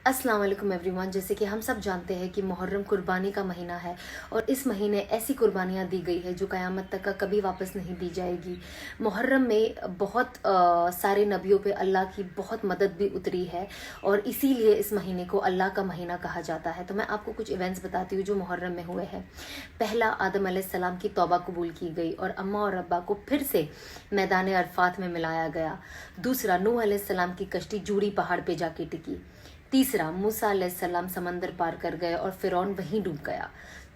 अस्सलाम वालेकुम एवरीवन। जैसे कि हम सब जानते हैं कि मुहर्रम कुर्बानी का महीना है और इस महीने ऐसी कुर्बानियाँ दी गई है जो क़यामत तक का कभी वापस नहीं दी जाएगी। मुहर्रम में बहुत सारे नबियों पे अल्लाह की बहुत मदद भी उतरी है और इसीलिए इस महीने को अल्लाह का महीना कहा जाता है। तो मैं आपको कुछ इवेंट्स बताती हूँ जो मुहर्रम में हुए हैं। पहला, आदम अलैहिस्सलाम की तौबा कबूल की गई और अम्मा और अब्बा को फिर से मैदान अरफात में मिलाया गया। दूसरा, नूह अलैहिस्सलाम की कश्ती जूड़ी पहाड़ पे जाके टिकी। तीसरा, मूसा अलैहिस्सलाम समंदर पार कर गए और फिरौन वहीं डूब गया।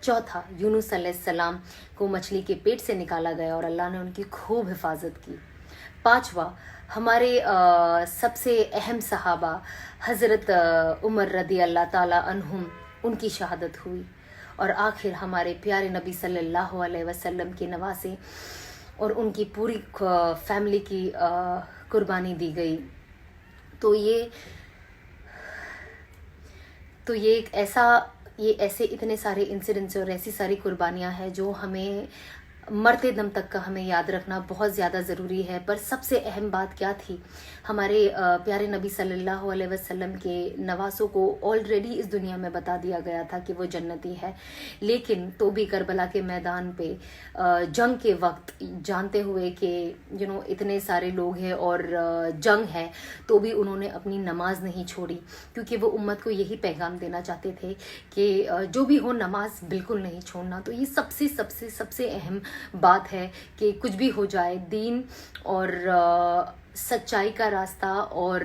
चौथा, यूनुस अलैहिस्सलाम को मछली के पेट से निकाला गया और अल्लाह ने उनकी खूब हिफाजत की। पांचवा, हमारे सबसे अहम सहाबा हज़रत उमर रदी अल्लाह ताला अन्हुम, उनकी शहादत हुई। और आखिर हमारे प्यारे नबी सल्लल्लाहु अलैहि वसल्लम के नवासे और उनकी पूरी फैमिली की कुर्बानी दी गई। तो ये एक ऐसे इतने सारे इंसिडेंट्स और ऐसी सारी कुर्बानियां हैं जो हमें मरते दम तक का हमें याद रखना बहुत ज़्यादा ज़रूरी है। पर सबसे अहम बात क्या थी, हमारे प्यारे नबी सल्लल्लाहु अलैहि वसल्लम के नवासों को ऑलरेडी इस दुनिया में बता दिया गया था कि वो जन्नती है, लेकिन तो भी करबला के मैदान पे जंग के वक्त जानते हुए कि इतने सारे लोग हैं और जंग है, तो भी उन्होंने अपनी नमाज नहीं छोड़ी, क्योंकि वो उम्मत को यही पैगाम देना चाहते थे कि जो भी हो नमाज बिल्कुल नहीं छोड़ना। तो ये सबसे सबसे सबसे अहम बात है कि कुछ भी हो जाए, दीन और सच्चाई का रास्ता और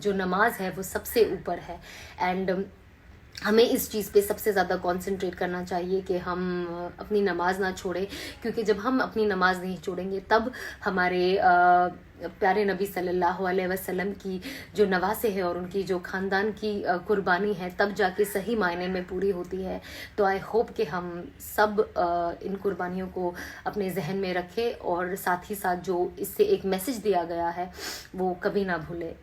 जो नमाज है वो सबसे ऊपर है। एंड हमें इस चीज़ पे सबसे ज़्यादा कंसंट्रेट करना चाहिए कि हम अपनी नमाज ना छोड़ें, क्योंकि जब हम अपनी नमाज नहीं छोड़ेंगे तब हमारे प्यारे नबी सल्लल्लाहु अलैहि वसल्लम की जो नवासे हैं और उनकी जो ख़ानदान की कुर्बानी है तब जाके सही मायने में पूरी होती है। तो आई होप कि हम सब इन कुर्बानियों को अपने जहन में रखें और साथ ही साथ जो इससे एक मैसेज दिया गया है वो कभी ना भूलें।